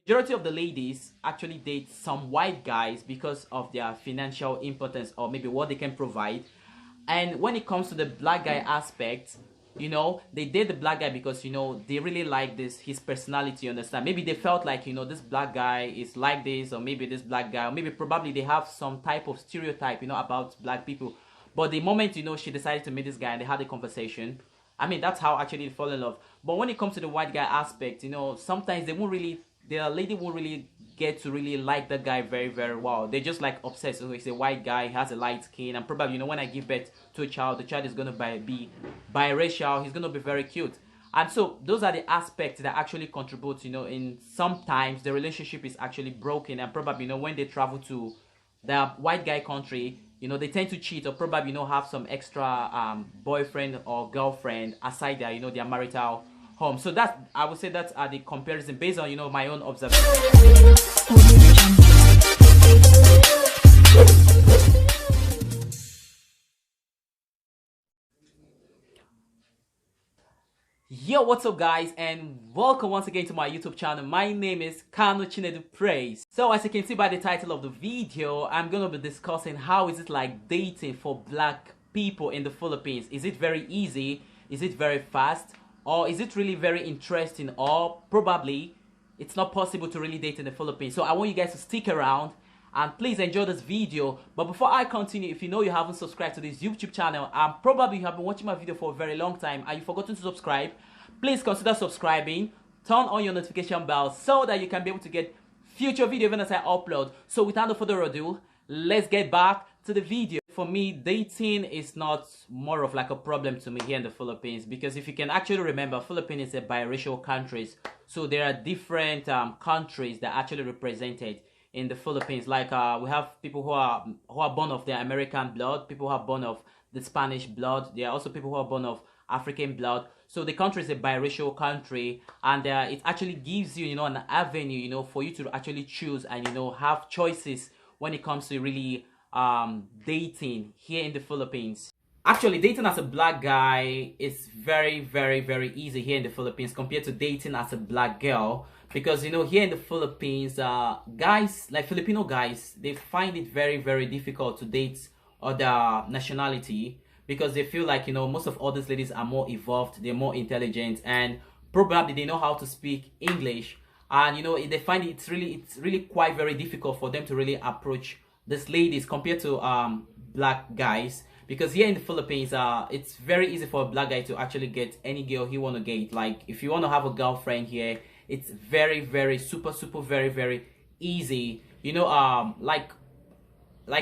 Majority of the ladies actually date some white guys because of their financial importance or maybe what they can provide. And when it comes to the black guy aspect, they date the black guy because they really like his personality, you understand? Maybe they felt like this black guy is like this, or maybe this black guy, or maybe probably they have some type of stereotype about black people. But the moment she decided to meet this guy and they had a conversation, I mean, that's how actually they fall in love. But when it comes to the white guy aspect, sometimes the lady won't really get to really like the guy very, very well. They're just like obsessed. So he's a white guy, he has a light skin, and probably, when I give birth to a child, the child is going to be biracial, he's going to be very cute. And so those are the aspects that actually contribute, in sometimes the relationship is actually broken, and probably, when they travel to the white guy country, they tend to cheat or probably, have some extra boyfriend or girlfriend aside their marital home. So that, I would say, that's the comparison based on my own observation. Yo, what's up guys, and welcome once again to my YouTube channel. My name is Kano Chinedu Praise. So as you can see by the title of the video, I'm gonna be discussing how is it like dating for black people in the Philippines. Is it very easy? Is it very fast? Or is it really very interesting? Or probably it's not possible to really date in the Philippines. So I want you guys to stick around and please enjoy this video. But before I continue, if you haven't subscribed to this YouTube channel, and probably you have been watching my video for a very long time and you've forgotten to subscribe, please consider subscribing. Turn on your notification bell so that you can be able to get future video even as I upload. So without no further ado, let's get back to the video. For me, dating is not more of like a problem to me here in the Philippines, because if you can actually remember, Philippines is a biracial country. So there are different countries that are actually represented in the Philippines. Like we have people who are born of the American blood, people who are born of the Spanish blood. There are also people who are born of African blood. So the country is a biracial country, and it actually gives you an avenue for you to actually choose and have choices when it comes to really dating here in the Philippines. Actually, dating as a black guy is very, very, very easy here in the Philippines compared to dating as a black girl, because here in the Philippines, guys, like Filipino guys, they find it very, very difficult to date other nationality, because they feel like most of all these ladies are more evolved, they're more intelligent, and probably they know how to speak English, and they find it's really quite very difficult for them to really approach these ladies compared to black guys. Because here in the Philippines, it's very easy for a black guy to actually get any girl he want to get. Like if you want to have a girlfriend here, it's very, very super very, very easy. Like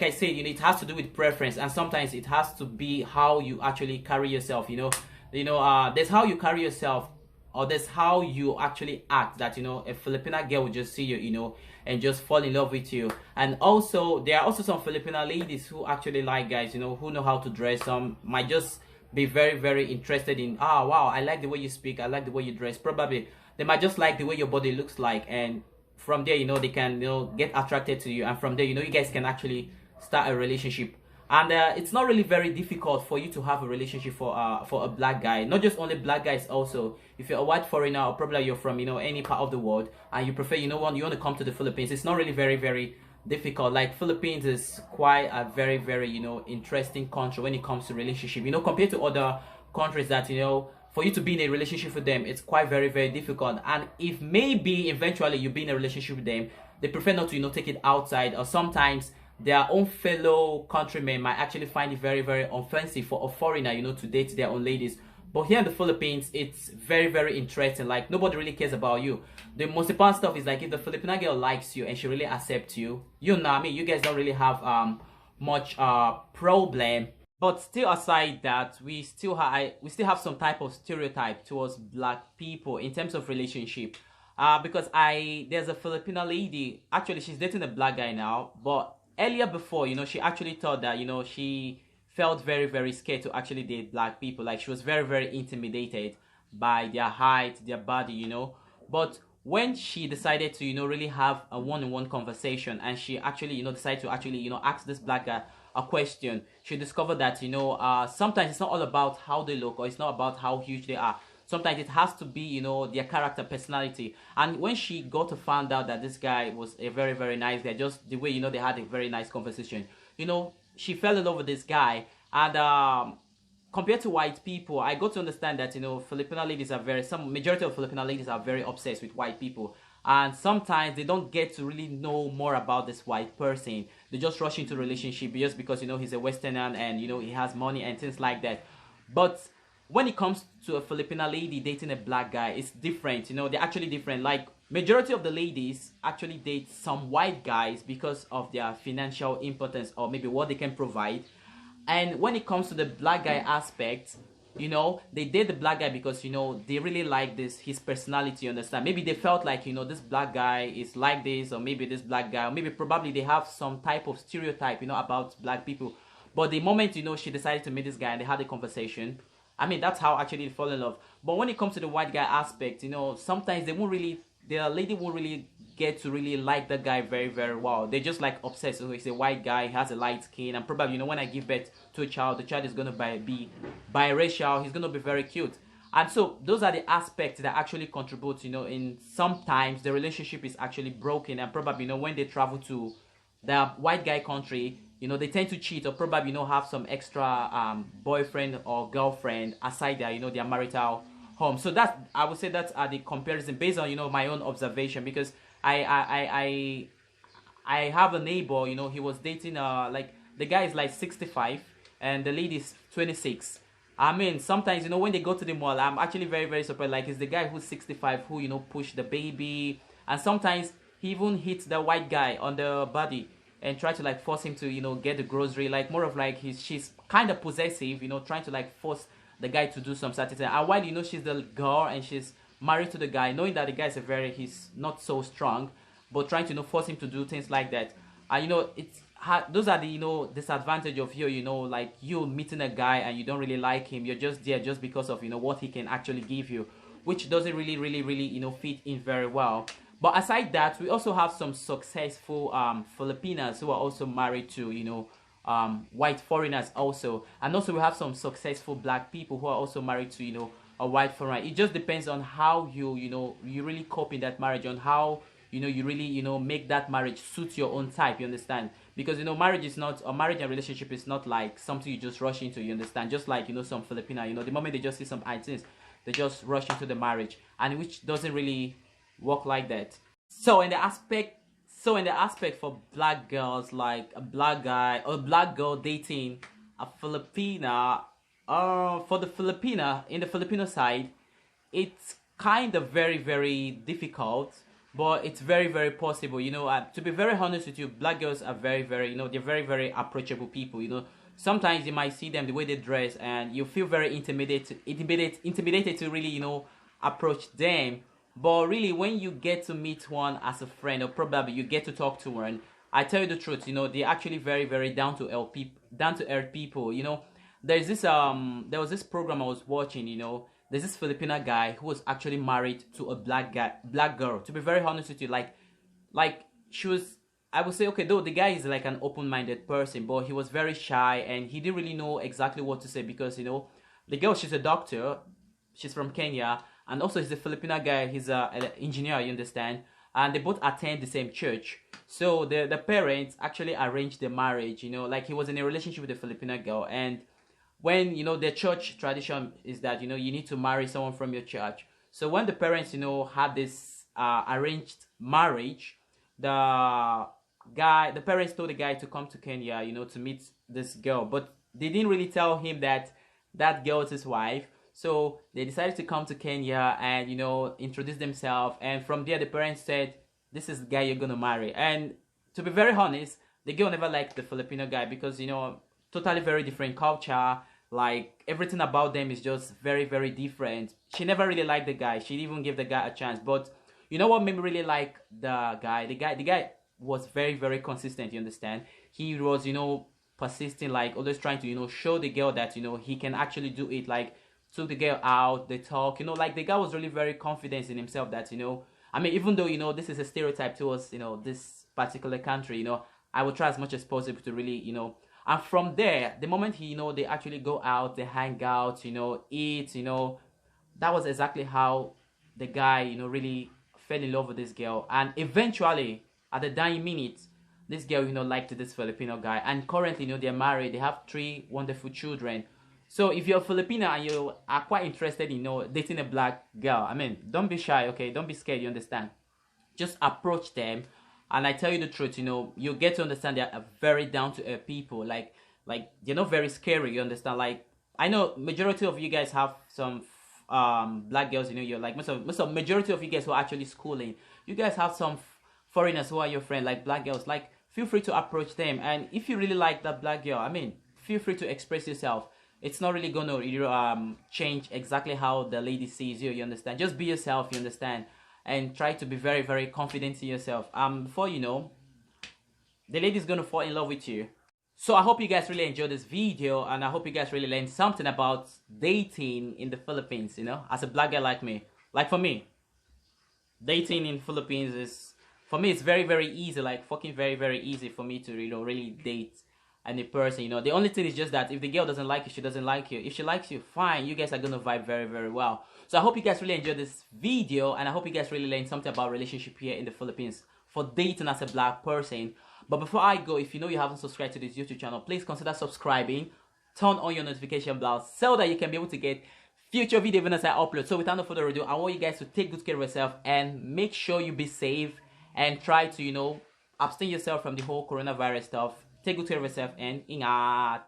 I said, it has to do with preference, and sometimes it has to be how you actually carry yourself. There's how you carry yourself, or there's how you actually act, that a Filipina girl will just see you, and just fall in love with you. And also there are also some Filipina ladies who actually like guys, who know how to dress. Some might just be very, very interested in, wow, I like the way you speak, I like the way you dress. Probably they might just like the way your body looks like, and from there they can get attracted to you, and from there you guys can actually start a relationship. And it's not really very difficult for you to have a relationship for a black guy. Not just only black guys, also if you're a white foreigner, or probably you're from any part of the world, and you prefer you want to come to the Philippines, it's not really very, very difficult. Like Philippines is quite a very, very interesting country when it comes to relationship, compared to other countries that for you to be in a relationship with them, it's quite very, very difficult. And if maybe eventually you be in a relationship with them, they prefer not to take it outside, or sometimes their own fellow countrymen might actually find it very, very offensive for a foreigner to date their own ladies. But here in the Philippines, it's very, very interesting. Like nobody really cares about you. The most important stuff is like if the Filipina girl likes you and she really accepts you, you guys don't really have much problem. But still, aside that, we still have some type of stereotype towards black people in terms of relationship. Because there's a Filipina lady, actually she's dating a black guy now, but earlier before, she actually thought that she felt very, very scared to actually date black people. Like she was very, very intimidated by their height, their body, But when she decided to really have a one-on-one conversation, and she actually decided to actually ask this black guy a question, she discovered that sometimes it's not all about how they look, or it's not about how huge they are. sometimes it has to be, their character, personality. And when she got to find out that this guy was a very, very nice guy, just the way, they had a very nice conversation, she fell in love with this guy. And compared to white people, I got to understand that, Filipino ladies are some majority of Filipino ladies are very obsessed with white people. And sometimes they don't get to really know more about this white person. They just rush into relationship just because, he's a Westerner and, he has money and things like that. But when it comes to a Filipina lady dating a black guy, it's different. They're actually different. Like, majority of the ladies actually date some white guys because of their financial importance or maybe what they can provide. And when it comes to the black guy aspect, they date the black guy because, they really like his personality, you understand? Maybe they felt like, this black guy is like this, or maybe this black guy, or maybe probably they have some type of stereotype, about black people. But the moment, she decided to meet this guy and they had a conversation, I mean, that's how actually they fall in love. But when it comes to the white guy aspect, sometimes the lady won't really get to really like the guy very, very well. They're just like obsessed. So he's a white guy, he has a light skin, and probably, when I give birth to a child, the child is going to be biracial, he's going to be very cute. And so those are the aspects that actually contribute, in sometimes the relationship is actually broken, and probably, when they travel to the white guy country, they tend to cheat or probably, have some extra boyfriend or girlfriend aside their marital home. So I would say that's the comparison based on, my own observation, because I have a neighbor, he was dating, like, the guy is like 65 and the lady is 26. I mean, sometimes, when they go to the mall, I'm actually very, very surprised. Like, it's the guy who's 65 who, push the baby. And sometimes he even hits the white guy on the body and try to, like, force him to, get the grocery. Like, more of like she's kind of possessive, trying to, like, force the guy to do some certain thing. And while, she's the girl and she's married to the guy, knowing that the guy is he's not so strong, but trying to, force him to do things like that. And, those are the, disadvantage of like you meeting a guy and you don't really like him. You're just there just because of, what he can actually give you, which doesn't really, fit in very well. But aside that, we also have some successful Filipinas who are also married to, white foreigners also. And also we have some successful black people who are also married to, a white foreigner. It just depends on how you really cope in that marriage, on how, you really, make that marriage suit your own type, you understand? Because, marriage is not, a marriage and relationship is not like something you just rush into, you understand? Just like, some Filipina, the moment they just see some items, they just rush into the marriage, and which doesn't really work like that. So in the aspect for black girls, like a black guy or a black girl dating a Filipina, for the Filipina, in the Filipino side, it's kind of very, very difficult, but it's very, very possible. To be very honest with you, black girls are very, very, they're very, very approachable people. Sometimes you might see them the way they dress, and you feel very intimidated to really, approach them. But really, when you get to meet one as a friend, or probably you get to talk to one, I tell you the truth, they're actually very, very down to earth people. There was this program I was watching. There's this Filipino guy who was actually married to a black girl. To be very honest with you, like she was, I would say, okay, though the guy is like an open-minded person, but he was very shy and he didn't really know exactly what to say because, the girl, she's a doctor, she's from Kenya, and also he's a Filipino guy, he's an engineer, you understand? And they both attend the same church. So the parents actually arranged the marriage, like he was in a relationship with a Filipino girl, and when, the church tradition is that, you need to marry someone from your church. So when the parents, had this arranged marriage, the parents told the guy to come to Kenya, to meet this girl. But they didn't really tell him that girl is his wife. So they decided to come to Kenya and, introduce themselves. And from there, the parents said, this is the guy you're going to marry. And to be very honest, the girl never liked the Filipino guy because, totally very different culture. Like, everything about them is just very, very different. She never really liked the guy. She didn't even give the guy a chance. But you know what made me really like the guy? The guy was very, very consistent, you understand? He was, persisting, like, always trying to, show the girl that, he can actually do it. Like, took the girl out, they talk, like, the guy was really very confident in himself that, I mean, even though, this is a stereotype towards, this particular country, I will try as much as possible to really, and from there, the moment they actually go out, they hang out, eat, that was exactly how the guy, really fell in love with this girl. And eventually, at the dying minute, this girl, liked this Filipino guy. And currently, they're married. They have 3 wonderful children. So if you're Filipino and you are quite interested in, dating a black girl, I mean, don't be shy, okay? Don't be scared, you understand? Just approach them. And I tell you the truth, you get to understand they're very down to earth people. Like they're not very scary, you understand? Like, I know majority of you guys have some black girls, you're like most of majority of you guys who are actually schooling, you guys have some foreigners who are your friend, like black girls. Like, feel free to approach them, and if you really like that black girl, I mean, feel free to express yourself. It's not really gonna change exactly how the lady sees you, you understand? Just be yourself, you understand? And try to be very, very confident in yourself. Before you know, the lady's gonna fall in love with you. So I hope you guys really enjoyed this video, and I hope you guys really learned something about dating in the Philippines, as a black guy like me. Like, for me, dating in Philippines is, for me, it's very, very easy, like fucking very, very easy for me to, really date any person. The only thing is just that if the girl doesn't like you, she doesn't like you. If she likes you, fine, you guys are gonna vibe very, very well. So I hope you guys really enjoyed this video, and I hope you guys really learned something about relationship here in the Philippines for dating as a black person. But before I go, if you haven't subscribed to this YouTube channel, please consider subscribing, turn on your notification bell so that you can be able to get future videos as I upload. So without no further ado, I want you guys to take good care of yourself and make sure you be safe and try to, abstain yourself from the whole coronavirus stuff. Take good care of yourself and ingat.